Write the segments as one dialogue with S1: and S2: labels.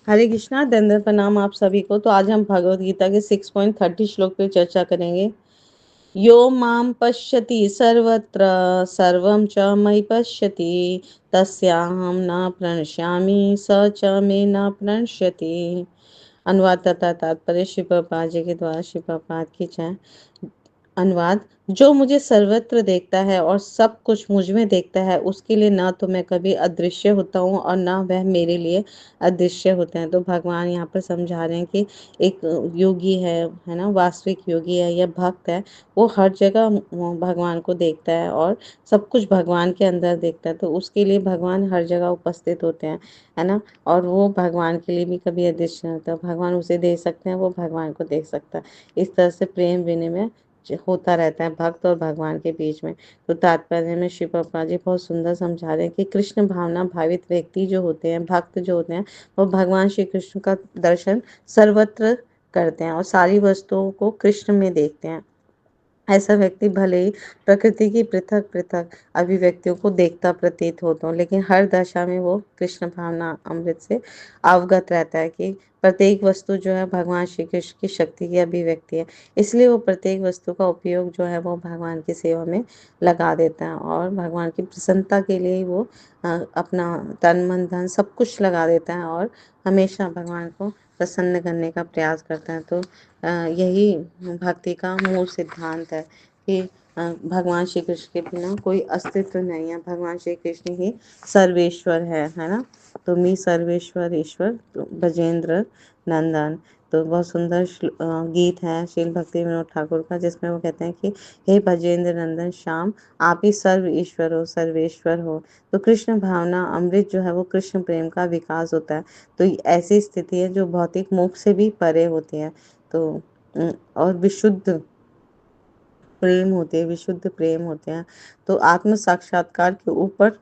S1: हरे कृष्णा, दंडवत प्रणाम आप सभी को। तो आज हम भगवत गीता के 6.30 श्लोक पे चर्चा करेंगे। यो माम पश्यति सर्वत्र सर्वं च मयि पश्यति तस्याहं न प्रणश्यामि स च मे न प्रणश्यति। अनुवाद तथा तात्पर्य श्री प्रभुपाद जी के द्वारा। श्री प्रभुपाद की जय। अनुवाद। जो मुझे सर्वत्र देखता है और सब कुछ मुझ में देखता है, उसके लिए न तो मैं कभी अदृश्य होता हूँ और न वह मेरे लिए अदृश्य होते हैं। तो भगवान यहाँ पर समझा रहे हैं कि एक योगी है ना, वास्तविक योगी है या भक्त है, वो हर जगह भगवान को देखता है और सब कुछ भगवान के अंदर देखता है। तो उसके लिए भगवान हर जगह उपस्थित होते हैं, है ना। और वो भगवान के लिए भी कभी अदृश्य नहीं होता। भगवान उसे देख सकते हैं, वो भगवान को देख सकता है। इस तरह से प्रेम विनिमय होता रहता है भक्त और भगवान के बीच में। तो तात्पर्य में श्री प्रभुपाद जी बहुत सुंदर समझा रहे हैं कि कृष्ण भावना भावित व्यक्ति जो होते हैं, भक्त जो होते हैं, वो भगवान श्री कृष्ण का दर्शन सर्वत्र करते हैं और सारी वस्तुओं को कृष्ण में देखते हैं। ऐसा व्यक्ति भले ही प्रकृति की पृथक पृथक अभिव्यक्तियों को देखता प्रतीत होता हो, लेकिन हर दशा में वो कृष्ण भावना अमृत से अवगत रहता है कि प्रत्येक वस्तु जो है भगवान श्री कृष्ण की शक्ति की अभिव्यक्ति है। इसलिए वो प्रत्येक वस्तु का उपयोग जो है वो भगवान की सेवा में लगा देता है और भगवान की प्रसन्नता के लिए ही वो अपना तन मन धन सब कुछ लगा देता है और हमेशा भगवान को प्रसन्न करने का प्रयास करता है। तो यही भक्ति का मूल सिद्धांत है कि भगवान श्री कृष्ण के बिना कोई अस्तित्व नहीं है। भगवान श्री कृष्ण ही सर्वेश्वर है ना। तो मी सर्वेश्वर ईश्वर तो बजेंद्र नंदन। तो बहुत सुंदर गीत है श्रील भक्ति विनोद ठाकुर का, जिसमें वो कहते हैं कि हे बजेंद्र नंदन श्याम, आप ही सर्व ईश्वर हो, सर्वेश्वर हो। तो कृष्ण भावना अमृत जो है वो कृष्ण प्रेम का विकास होता है। तो ऐसी स्थिति है जो भौतिक मोक्ष से भी परे होती है। तो और विशुद्ध प्रेम होते हैं, विशुद्ध प्रेम होते हैं। तो आत्म साक्षात्कार के ऊपर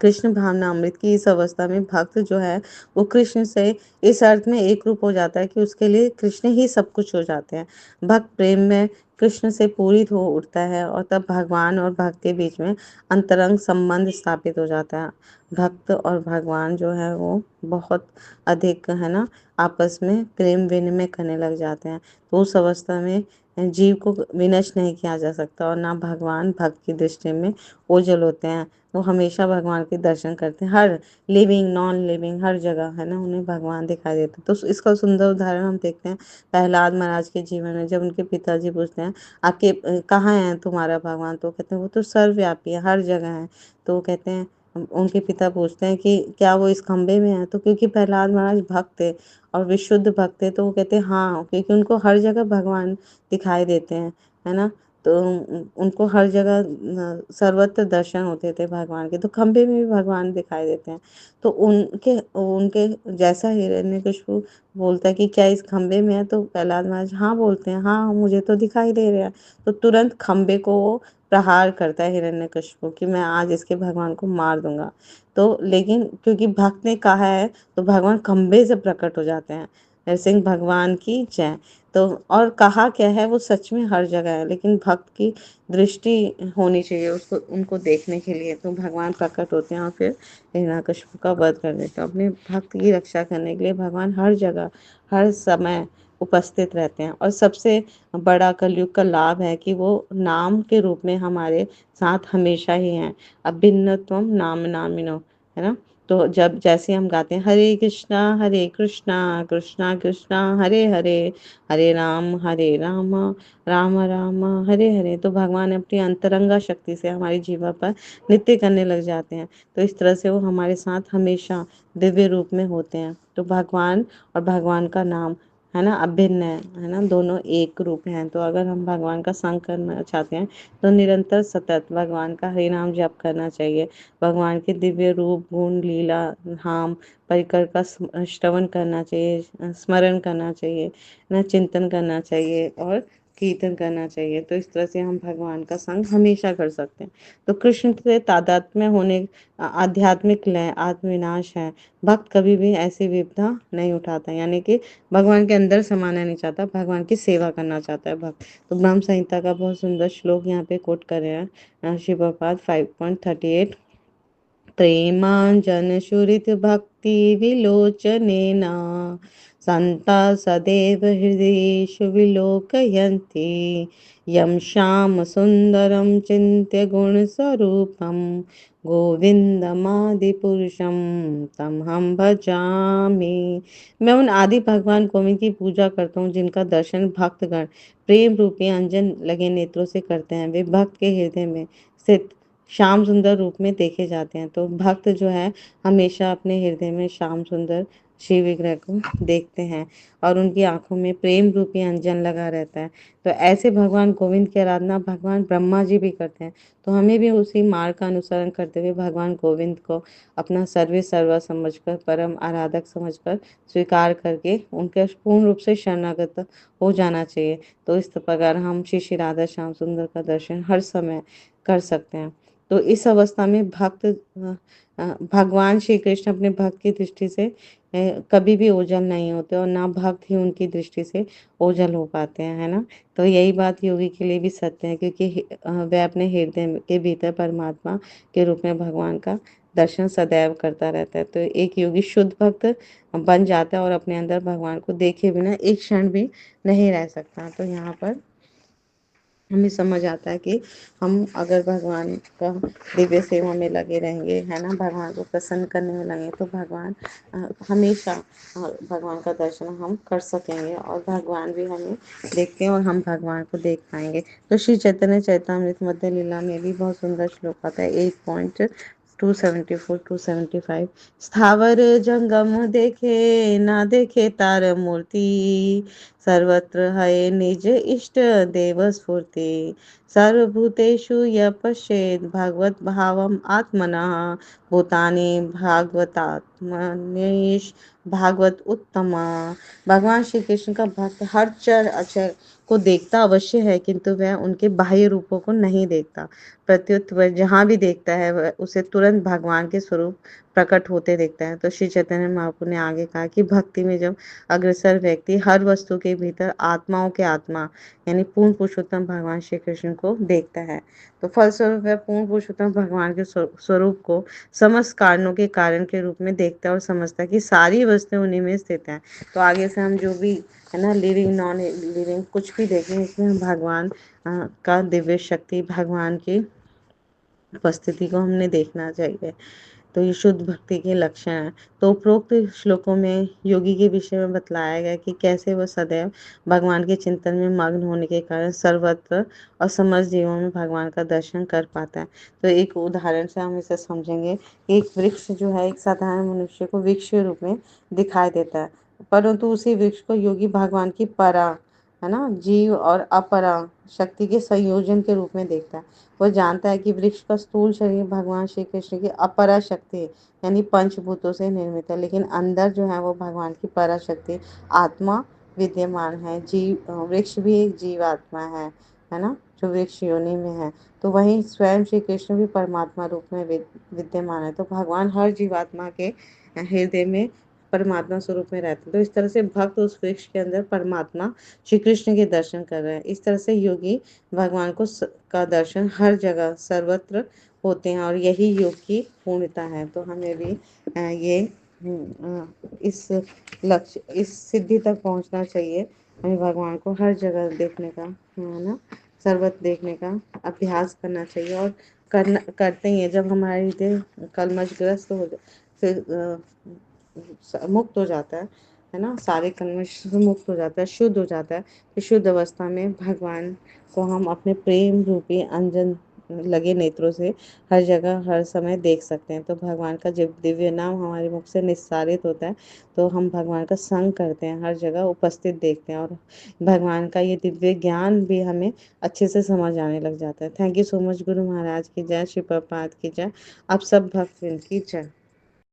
S1: कृष्ण भावना अमृत की इस अवस्था में भक्त जो है वो कृष्ण से इस अर्थ में एक रूप हो जाता है कि उसके लिए कृष्ण ही सब कुछ हो जाते हैं। भक्त प्रेम में कृष्ण से पूरित हो उठता है और तब भगवान और भक्त के बीच में अंतरंग संबंध स्थापित हो जाता है। भक्त और भगवान जो है वो बहुत अधिक है ना आपस में प्रेम विनिमय करने लग जाते हैं। तो उस अवस्था में जीव को विनष्ट नहीं किया जा सकता और ना भगवान भक्त की दृष्टि में ओझल होते हैं। वो हमेशा भगवान के दर्शन करते हैं, हर लिविंग नॉन लिविंग हर जगह है ना उन्हें भगवान दिखाई देते हैं। तो इसका सुंदर उदाहरण हम देखते हैं प्रहलाद महाराज के जीवन में। जब उनके पिताजी पूछते हैं आपके कहाँ है तुम्हारा भगवान, तो कहते हैं वो तो सर्वव्यापी है, हर जगह है। तो वो कहते हैं, उनके पिता पूछते हैं कि क्या वो इस खंबे में है, तो क्योंकि प्रहलाद महाराज भक्त थे और विशुद्ध भक्त थे, तो वो कहते हैं हाँ, क्योंकि उनको हर जगह भगवान दिखाई देते हैं, है ना। तो उनको हर जगह सर्वत्र दर्शन होते थे भगवान के। तो खंबे में भी भगवान दिखाई देते हैं। तो उनके उनके जैसा हिरण्यकशिपु बोलता है कि क्या इस खंबे में है, तो प्रहलाद महाराज हाँ बोलते हैं, हाँ मुझे तो दिखाई दे रहा है। तो तुरंत खंबे को वो प्रहार करता है हिरण्यकशिपु कि मैं आज इसके भगवान को मार दूंगा। तो लेकिन क्योंकि भक्त ने कहा है तो भगवान खंबे से प्रकट हो जाते हैं। नरसिंह भगवान की जय। तो और कहा क्या है, वो सच में हर जगह है, लेकिन भक्त की दृष्टि होनी चाहिए उसको उनको देखने के लिए। तो भगवान प्रकट होते हैं और फिर हिरण्यकशिपु का वध कर देते हैं। अपने भक्त की रक्षा करने के लिए भगवान हर जगह हर समय उपस्थित रहते हैं। और सबसे बड़ा कलयुग का लाभ है कि वो नाम के रूप में हमारे साथ हमेशा ही हैं। अभिन्नत्वम नाम नामिनो, है ना। तो जब जैसे हम गाते हैं हरे कृष्णा कृष्णा कृष्णा हरे हरे, हरे राम राम राम हरे हरे, तो भगवान अपनी अंतरंगा शक्ति से हमारी जीवा पर नृत्य करने लग जाते हैं। तो इस तरह से वो हमारे साथ हमेशा दिव्य रूप में होते हैं। तो भगवान और भगवान का नाम है ना अभिन्न है ना, दोनों एक रूप हैं। तो अगर हम भगवान का संग करना चाहते हैं तो निरंतर सतत भगवान का हरि नाम जप करना चाहिए। भगवान के दिव्य रूप गुण लीला धाम परिकर का श्रवण करना चाहिए, स्मरण करना चाहिए ना, चिंतन करना चाहिए और कीर्तन करना चाहिए। तो इस तरह से हम भगवान का संग हमेशा कर सकते हैं। तो कृष्ण से तादात्म्य होने आध्यात्मिक लय आत्मविनाश है। भक्त कभी भी ऐसी विपदा नहीं उठाता, यानी कि भगवान के अंदर समाना नहीं चाहता, भगवान की सेवा करना चाहता है भक्त। तो ब्रह्म संहिता का बहुत सुंदर श्लोक यहाँ पे कोट कर रहे हैं श्री प्रभुपाद 5.38 प्रेमाञ्जनसुहृद्भक्तिविलोचनेन सन्ता सदैव हृदयेषु विलोकयन्ति यं श्यामसुन्दरं चिन्त्य गुणस्वरूपं गोविन्दमादिपुरुषं तं हम भजामि। मैं उन आदि भगवान गोविंद की पूजा करता हूँ जिनका दर्शन भक्तगण प्रेम रूपी अंजन लगे नेत्रों से करते हैं। वे भक्त के हृदय में स्थित श्याम सुंदर रूप में देखे जाते हैं। तो भक्त जो है हमेशा अपने हृदय में श्याम सुंदर शिव विग्रह को देखते हैं और उनकी आंखों में प्रेम रूपी अंजन लगा रहता है। तो ऐसे भगवान गोविंद की आराधना भगवान ब्रह्मा जी भी करते हैं। तो हमें भी उसी मार्ग का अनुसरण करते हुए भगवान गोविंद को अपना सर्वे सर्वा समझकर परम आराधक समझकर स्वीकार करके उनके पूर्ण रूप से शरणागत हो जाना चाहिए। तो इस प्रकार हम श्री श्री राधा श्याम सुंदर का दर्शन हर समय कर सकते हैं। तो इस अवस्था में भक्त भगवान श्री कृष्ण अपने भक्त की दृष्टि से कभी भी ओझल नहीं होते और ना भक्त ही उनकी दृष्टि से ओझल हो पाते हैं, है ना। तो यही बात योगी के लिए भी सत्य है, क्योंकि वह अपने हृदय के भीतर परमात्मा के रूप में भगवान का दर्शन सदैव करता रहता है। तो एक योगी शुद्ध भक्त बन जाता है और अपने अंदर भगवान को देखे बिना एक क्षण भी नहीं रह सकता। तो यहाँ पर हमें समझ आता है कि हम अगर भगवान का दिव्य सेवा में लगे रहेंगे, है ना, भगवान को प्रसन्न करने में लगे, तो भगवान हमेशा भगवान का दर्शन हम कर सकेंगे और भगवान भी हमें देखते हैं और हम भगवान को देख पाएंगे। तो श्री चैतन्य चैतामृत मध्य लीला में भी बहुत सुंदर श्लोक आता है 8.274-275। स्थावर जंगम देखे ना देखे तार मूर्ति, सर्वत्र है निज इष्ट देव स्फूर्ति, सर्वभूतेषु यः पश्येत् भगवत भावम आत्मनः, भूतानि भागवतात्मनेश भागवत उत्तमा। भगवान श्री कृष्ण का भक्त हर चर अचर को देखता अवश्य है, किंतु वह उनके बाह्य रूपों को नहीं देखता। प्रत्युत वह जहाँ भी देखता है वह उसे तुरंत भगवान के स्वरूप प्रकट होते देखता है। तो श्री चैतन्य महाप्रभु ने आगे कहा कि भक्ति में जब अग्रसर व्यक्ति हर वस्तु के भीतर आत्माओं के आत्मा यानी पूर्ण पुरुषोत्तम भगवान श्री कृष्ण को देखता है, तो फलस्वरूप वह पूर्ण पुरुषोत्तम भगवान के स्वरूप को समस्त कारणों के कारण के रूप में देखता है और समझता है कि सारी वस्तुएं उन्हीं में स्थित हैं। तो आगे से हम जो भी, है ना, लिविंग नॉन लिविंग कुछ भी देखें, इसमें हम भगवान का दिव्य शक्ति, भगवान की उपस्थिति को हमने देखना चाहिए। तो ये शुद्ध भक्ति के लक्षण हैं। तो उपरोक्त श्लोकों में योगी के विषय में बतलाया गया कि कैसे वह सदैव भगवान के चिंतन में मग्न होने के कारण सर्वत्र और समस्त जीवों में भगवान का दर्शन कर पाता है। तो एक उदाहरण से हम इसे समझेंगे। एक वृक्ष जो है एक साधारण मनुष्य को वृक्ष के रूप में दिखाई देता है, परंतु उसी वृक्ष को योगी भगवान की परा, है ना, जीव और अपरा शक्ति के संयोजन के रूप में देखता है। वह जानता है कि वृक्ष का स्थूल शरीर भगवान श्री कृष्ण की अपरा शक्ति यानी पंचभूतों से निर्मित है, लेकिन अंदर जो है वो भगवान की परा शक्ति आत्मा विद्यमान है। जीव वृक्ष भी एक जीव आत्मा है ना, जो वृक्ष योनि में है। तो वहीं स्वयं श्री कृष्ण भी परमात्मा रूप में विद्यमान है। तो भगवान हर जीवात्मा के हृदय में परमात्मा स्वरूप में रहते हैं। तो इस तरह से भक्त उस वृक्ष के अंदर परमात्मा श्री कृष्ण के दर्शन कर रहे हैं। इस तरह से योगी भगवान को का दर्शन हर जगह सर्वत्र होते हैं और यही योग की पूर्णता है। तो हमें भी इस लक्ष्य, इस सिद्धि तक पहुंचना चाहिए। हमें भगवान को हर जगह देखने का, है ना, सर्वत्र देखने का अभ्यास करना चाहिए और करते ही है। जब हमारे हृदय कलमशग्रस्त हो फिर मुक्त हो जाता है ना, सारे कलमश से मुक्त हो जाता है, शुद्ध हो जाता है, तो शुद्ध अवस्था में भगवान को हम अपने प्रेम रूपी अंजन लगे नेत्रों से हर जगह हर समय देख सकते हैं। तो भगवान का जब दिव्य नाम हमारे मुख से निस्सारित होता है तो हम भगवान का संग करते हैं, हर जगह उपस्थित देखते हैं और भगवान का ये दिव्य ज्ञान भी हमें अच्छे से समझ आने लग जाता है। Thank you so much. Guru Maharaj की जय, श्री प्रभुपाद की जय। आप सब भक्त की जय।